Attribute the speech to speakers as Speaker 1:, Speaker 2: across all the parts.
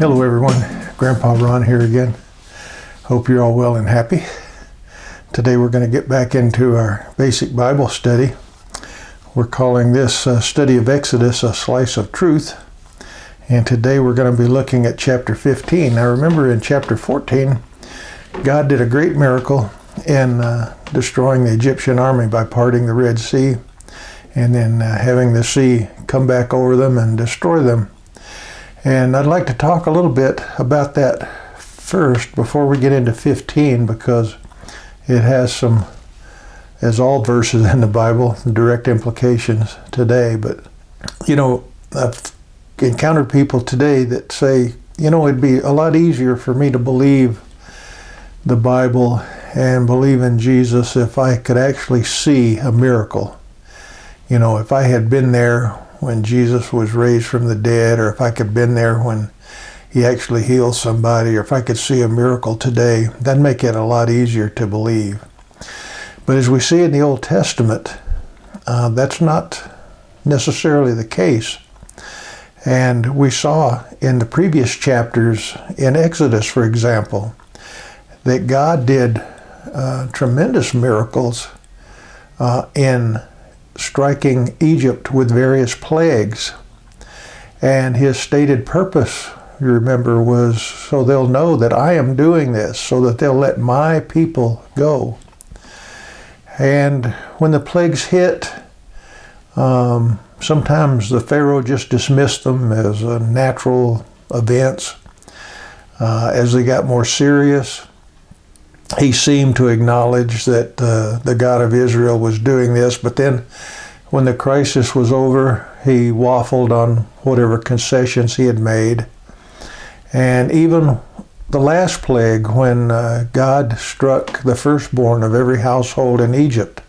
Speaker 1: Hello everyone, Grandpa Ron here again. Hope you're all well and happy. Today we're going to get back into our basic Bible study. We're calling this study of Exodus a slice of truth. And today we're going to be looking at chapter 15. Now remember in chapter 14, God did a great miracle in destroying the Egyptian army by parting the Red Sea and then having the sea come back over them and destroy them. And I'd like to talk a little bit about that first before we get into 15, because it has some, as all verses in the Bible, direct implications today. But, I've encountered people today that say, it'd be a lot easier for me to believe the Bible and believe in Jesus if I could actually see a miracle. If I had been there when Jesus was raised from the dead, or if I could have been there when he actually healed somebody, or if I could see a miracle today, that'd make it a lot easier to believe. But as we see in the Old Testament, that's not necessarily the case. And we saw in the previous chapters, in Exodus, for example, that God did tremendous miracles in striking Egypt with various plagues. And his stated purpose, you remember, was so they'll know that I am doing this, so that they'll let my people go. And when the plagues hit, sometimes the Pharaoh just dismissed them as natural events. As they got more serious, he seemed to acknowledge that the God of Israel was doing this, but then when the crisis was over, he waffled on whatever concessions he had made. And even the last plague, when God struck the firstborn of every household in Egypt,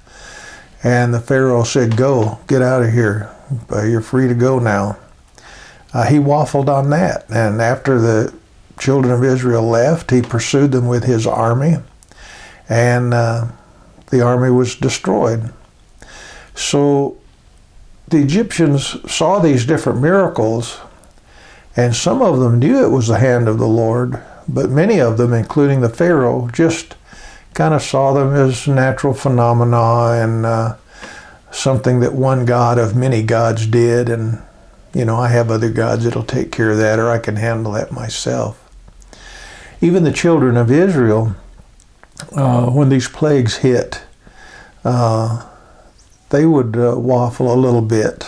Speaker 1: and the Pharaoh said, "Go, get out of here, you're free to go now," he waffled on that. And after the children of Israel left, he pursued them with his army, and the army was destroyed. So the Egyptians saw these different miracles, and some of them knew it was the hand of the Lord, but many of them, including the Pharaoh, just kind of saw them as natural phenomena and something that one God of many gods did, and I have other gods that'll take care of that, or I can handle that myself. Even the children of Israel, when these plagues hit, they would waffle a little bit.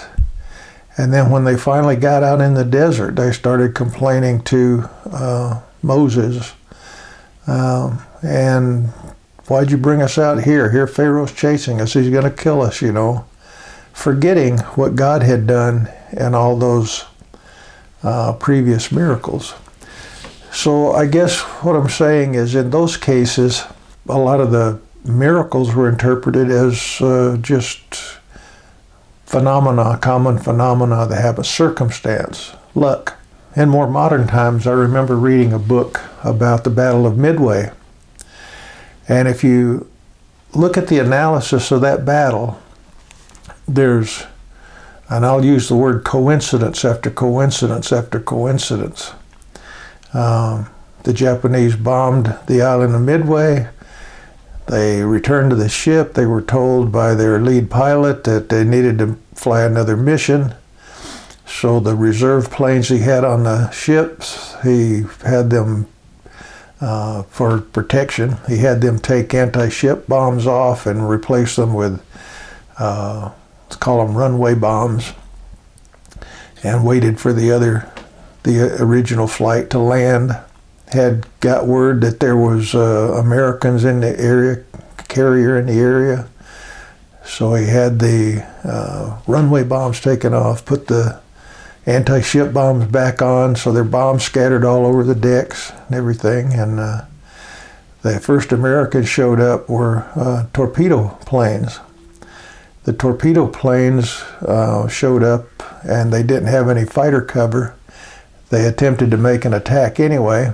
Speaker 1: And then when they finally got out in the desert, they started complaining to Moses. And why'd you bring us out here? Here Pharaoh's chasing us. He's going to kill us, forgetting what God had done and all those previous miracles. So I guess what I'm saying is, in those cases, a lot of the miracles were interpreted as just phenomena, common phenomena that have a circumstance, luck. In more modern times, I remember reading a book about the Battle of Midway. And if you look at the analysis of that battle, there's, and I'll use the word coincidence after coincidence after coincidence. The Japanese bombed the island of Midway. They returned to the ship. They were told by their lead pilot that they needed to fly another mission. So the reserve planes he had on the ships, he had them for protection. He had them take anti-ship bombs off and replace them with, let's call them runway bombs, and waited for the original flight to land. Had got word that there was Americans in the area, carrier in the area. So he had the runway bombs taken off, put the anti-ship bombs back on, so their bombs scattered all over the decks and everything. And the first Americans showed up were torpedo planes. The torpedo planes showed up, and they didn't have any fighter cover. They attempted to make an attack anyway.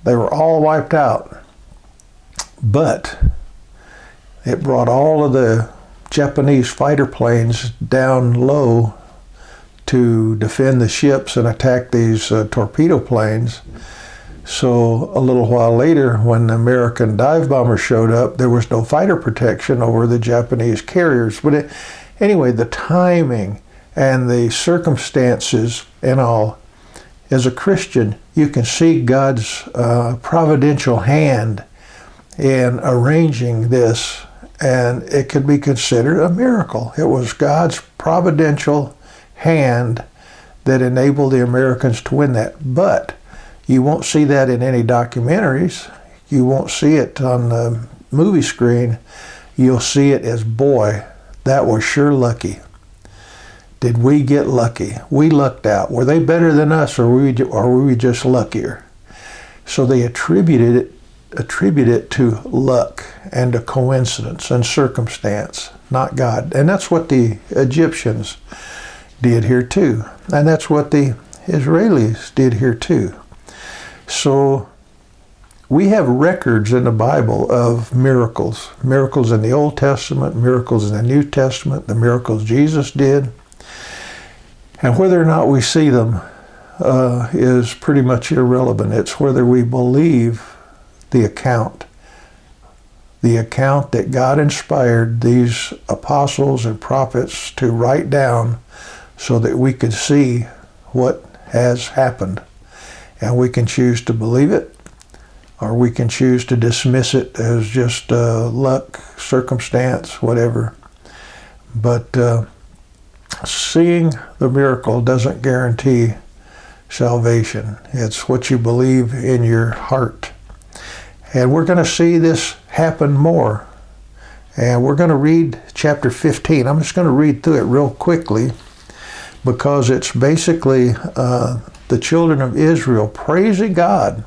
Speaker 1: They were all wiped out, but it brought all of the Japanese fighter planes down low to defend the ships and attack these torpedo planes. So a little while later, when the American dive bombers showed up, there was no fighter protection over the Japanese carriers. But anyway, the timing and the circumstances and all, as a Christian, you can see God's providential hand in arranging this, and it could be considered a miracle. It was God's providential hand that enabled the Americans to win that. But you won't see that in any documentaries. You won't see it on the movie screen. You'll see it as, boy, that was sure lucky. Did we get lucky? We lucked out. Were they better than us, or were we just luckier? So they attribute it to luck and to coincidence and circumstance, not God. And that's what the Egyptians did here too. And that's what the Israelis did here too. So we have records in the Bible of miracles. Miracles in the Old Testament, miracles in the New Testament, the miracles Jesus did. And whether or not we see them is pretty much irrelevant. It's whether we believe the account that God inspired these apostles and prophets to write down so that we could see what has happened. And we can choose to believe it, or we can choose to dismiss it as just luck, circumstance, whatever. But seeing the miracle doesn't guarantee salvation. It's what you believe in your heart. And we're going to see this happen more. And we're going to read chapter 15. I'm just going to read through it real quickly, because it's basically the children of Israel praising God,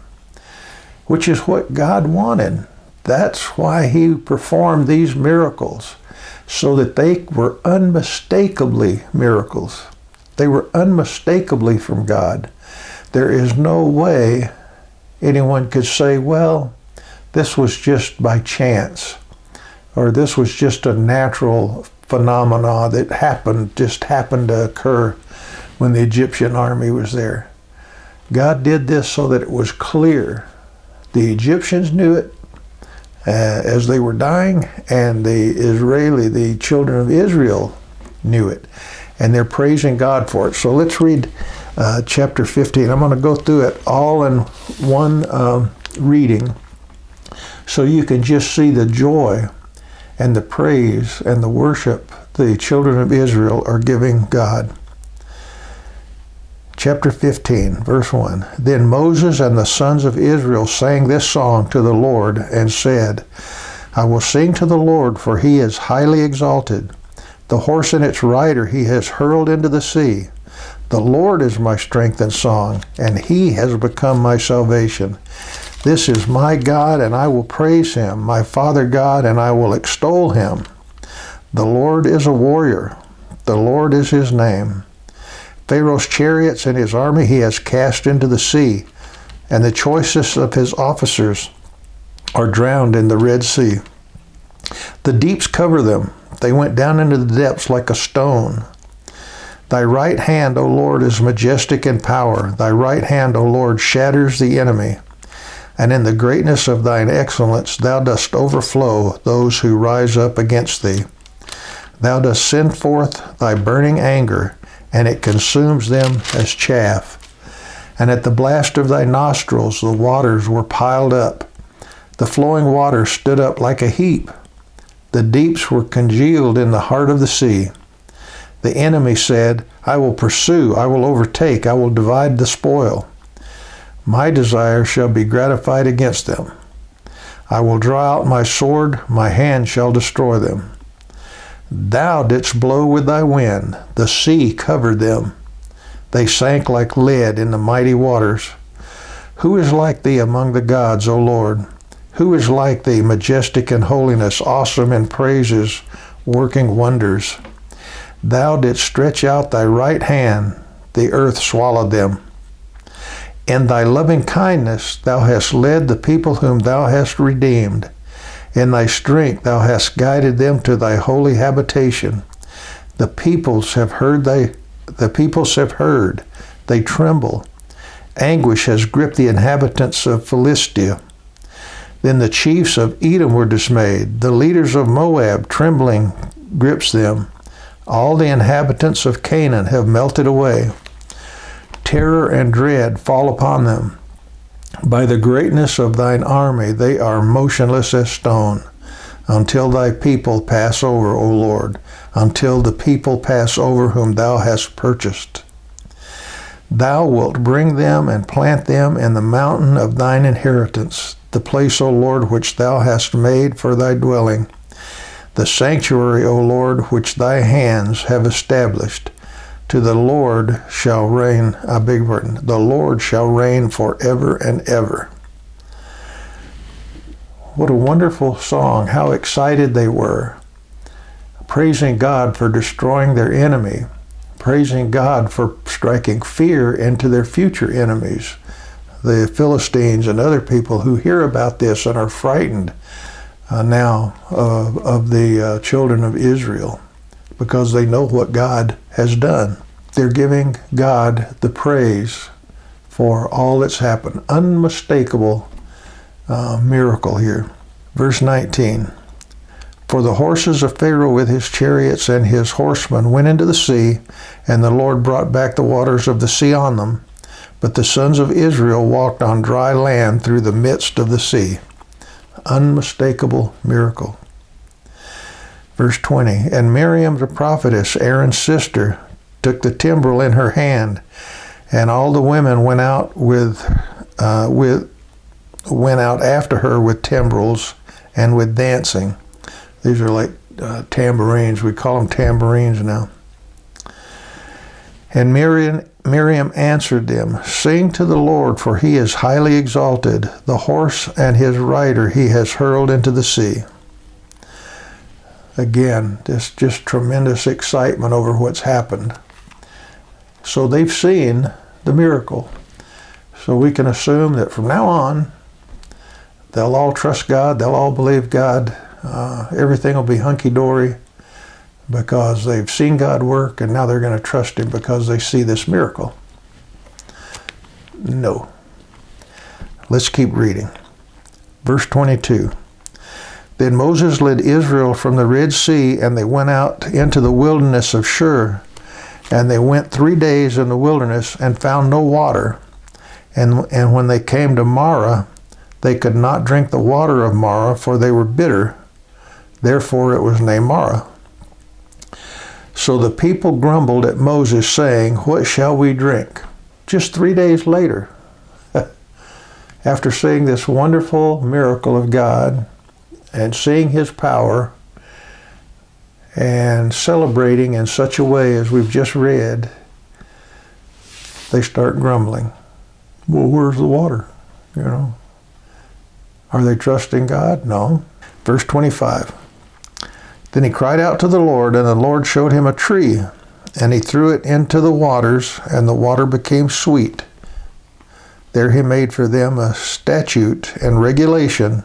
Speaker 1: which is what God wanted. That's why he performed these miracles, so that they were unmistakably miracles. They were unmistakably from God. There is no way anyone could say, well, this was just by chance, or this was just a natural phenomena that just happened to occur when the Egyptian army was there. God did this so that it was clear. The Egyptians knew it as they were dying, and the children of Israel knew it, and they're praising God for it. So let's read chapter 15. I'm going to go through it all in one reading, so you can just see the joy and the praise and the worship the children of Israel are giving God. Chapter 15, verse 1. Then Moses and the sons of Israel sang this song to the Lord and said, I will sing to the Lord, for he is highly exalted. The horse and its rider he has hurled into the sea. The Lord is my strength and song, and he has become my salvation. This is my God, and I will praise him, my Father God, and I will extol him. The Lord is a warrior. The Lord is his name. Pharaoh's chariots and his army he has cast into the sea, and the choicest of his officers are drowned in the Red Sea. The deeps cover them. They went down into the depths like a stone. Thy right hand, O Lord, is majestic in power. Thy right hand, O Lord, shatters the enemy. And in the greatness of thine excellence thou dost overflow those who rise up against thee. Thou dost send forth thy burning anger, and it consumes them as chaff. And at the blast of thy nostrils the waters were piled up. The flowing waters stood up like a heap. The deeps were congealed in the heart of the sea. The enemy said, I will pursue, I will overtake, I will divide the spoil. My desire shall be gratified against them. I will draw out my sword, my hand shall destroy them. Thou didst blow with thy wind, the sea covered them. They sank like lead in the mighty waters. Who is like thee among the gods, O Lord? Who is like thee, majestic in holiness, awesome in praises, working wonders? Thou didst stretch out thy right hand, the earth swallowed them. In thy loving kindness thou hast led the people whom thou hast redeemed. In thy strength thou hast guided them to thy holy habitation. The peoples have heard thy The peoples have heard. They tremble. Anguish has gripped the inhabitants of Philistia. Then the chiefs of Edom were dismayed. The leaders of Moab, trembling, grips them. All the inhabitants of Canaan have melted away. Terror and dread fall upon them. By the greatness of thine army, they are motionless as stone, until thy people pass over, O Lord, until the people pass over whom thou hast purchased. Thou wilt bring them and plant them in the mountain of thine inheritance, the place, O Lord, which thou hast made for thy dwelling, the sanctuary, O Lord, which thy hands have established. To the Lord shall reign, the Lord shall reign forever and ever. What a wonderful song. How excited they were. Praising God for destroying their enemy. Praising God for striking fear into their future enemies, the Philistines and other people who hear about this and are frightened now of the children of Israel, because they know what God has done. They're giving God the praise for all that's happened. Unmistakable miracle here. Verse 19. For the horses of Pharaoh with his chariots and his horsemen went into the sea, and the Lord brought back the waters of the sea on them. But the sons of Israel walked on dry land through the midst of the sea. Unmistakable miracle. Verse 20. And Miriam the prophetess, Aaron's sister, took the timbrel in her hand, and all the women went out after her with timbrels and with dancing. These are like tambourines. We call them tambourines now. And Miriam answered them, Sing to the Lord, for he is highly exalted. The horse and his rider he has hurled into the sea. Again, this just tremendous excitement over what's happened. So they've seen the miracle. So we can assume that from now on, they'll all trust God. They'll all believe God. Everything will be hunky-dory because they've seen God work, and now they're going to trust him because they see this miracle. No. Let's keep reading. Verse 22. Then Moses led Israel from the Red Sea, and they went out into the wilderness of Shur. And they went 3 days in the wilderness and found no water. And when they came to Marah, they could not drink the water of Marah, for they were bitter. Therefore it was named Marah. So the people grumbled at Moses, saying, What shall we drink? Just 3 days later, after seeing this wonderful miracle of God and seeing his power and celebrating in such a way as we've just read, they start grumbling. Well, where's the water? You know, are they trusting God? No. Verse 25. Then he cried out to the Lord, and the Lord showed him a tree, and he threw it into the waters, and the water became sweet. There he made for them a statute and regulation,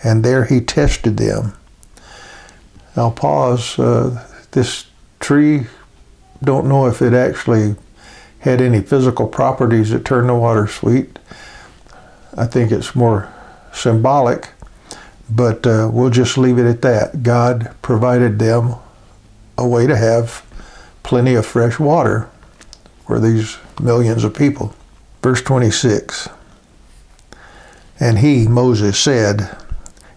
Speaker 1: and there he tested them. I'll pause. This tree, don't know if it actually had any physical properties that turned the water sweet. I think it's more symbolic, but we'll just leave it at that. God provided them a way to have plenty of fresh water for these millions of people. Verse 26. And he, Moses, said,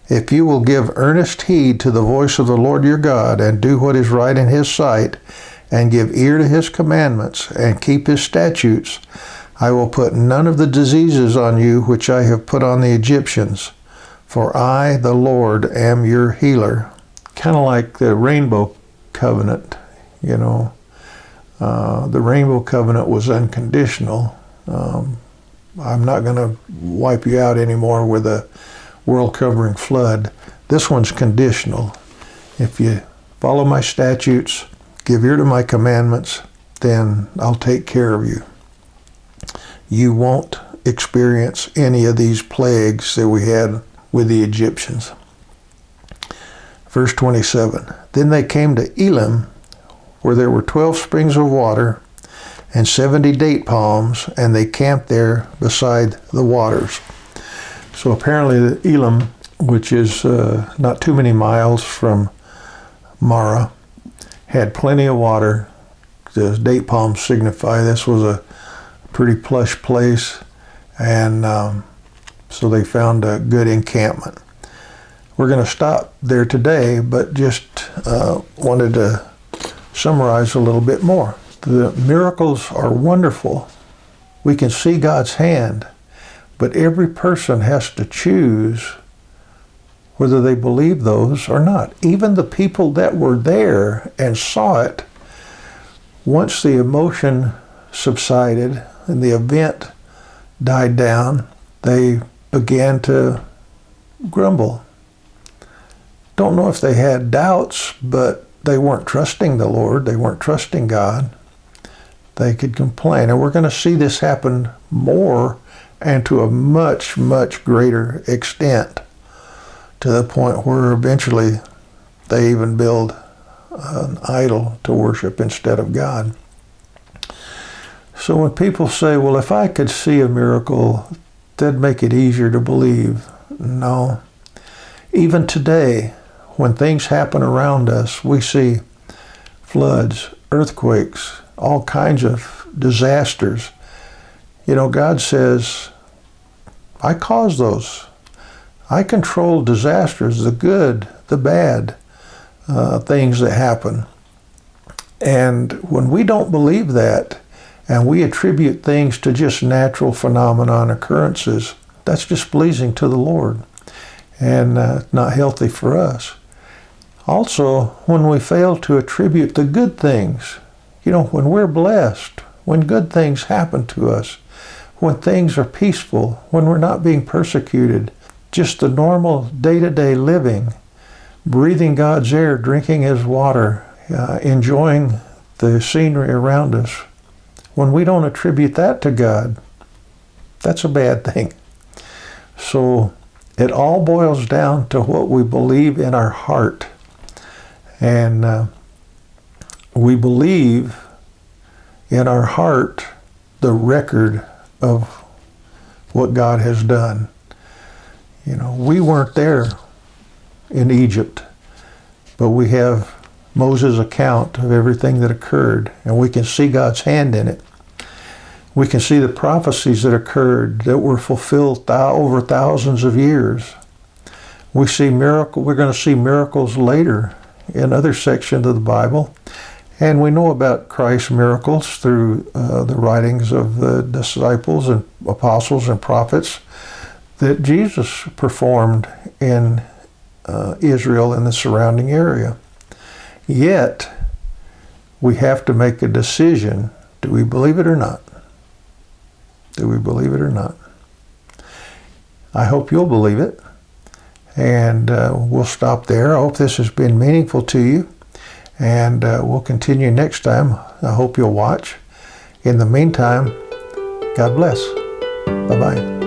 Speaker 1: If you will give earnest heed to the voice of the Lord your God, and do what is right in his sight, and give ear to his commandments, and keep his statutes, I will put none of the diseases on you which I have put on the Egyptians, for I, the Lord, am your healer. Kind of like the rainbow covenant, you know. The rainbow covenant was unconditional. I'm not going to wipe you out anymore with a world-covering flood. This one's conditional. If you follow my statutes, give ear to my commandments, then I'll take care of you. You won't experience any of these plagues that we had with the Egyptians. Verse 27. Then they came to Elim, where there were 12 springs of water, and 70 date palms, and they camped there beside the waters. So apparently the Elim, which is not too many miles from Marah, had plenty of water. The date palms signify this was a pretty plush place, and so they found a good encampment. We're going to stop there today, but just wanted to summarize a little bit more. The miracles are wonderful. We can see God's hand, but every person has to choose whether they believe those or not. Even the people that were there and saw it, once the emotion subsided and the event died down, they began to grumble. Don't know if they had doubts, but they weren't trusting the Lord. They weren't trusting God. They could complain. And we're going to see this happen more and to a much, much greater extent, to the point where eventually they even build an idol to worship instead of God. So when people say, well, if I could see a miracle, that'd make it easier to believe. No. Even today, when things happen around us, we see floods, earthquakes, all kinds of disasters. You know, God says, I cause those. I control disasters, the good, the bad, things that happen. And when we don't believe that, and we attribute things to just natural phenomenon occurrences, that's displeasing to the Lord and not healthy for us. Also, when we fail to attribute the good things, you know, when we're blessed, when good things happen to us, when things are peaceful, when we're not being persecuted, just the normal day-to-day living, breathing God's air, drinking His water, enjoying the scenery around us, when we don't attribute that to God, that's a bad thing. So it all boils down to what we believe in our heart. And we believe in our heart the record of what God has done. You know, we weren't there in Egypt, but we have Moses' account of everything that occurred, and we can see God's hand in it. We can see the prophecies that occurred that were fulfilled over thousands of years. We're going to see miracles later in other sections of the Bible, and we know about Christ's miracles through the writings of the disciples and apostles and prophets that Jesus performed in Israel and the surrounding area. Yet, we have to make a decision. Do we believe it or not? Do we believe it or not? I hope you'll believe it. And we'll stop there. I hope this has been meaningful to you. And we'll continue next time. I hope you'll watch. In the meantime, God bless. Bye-bye.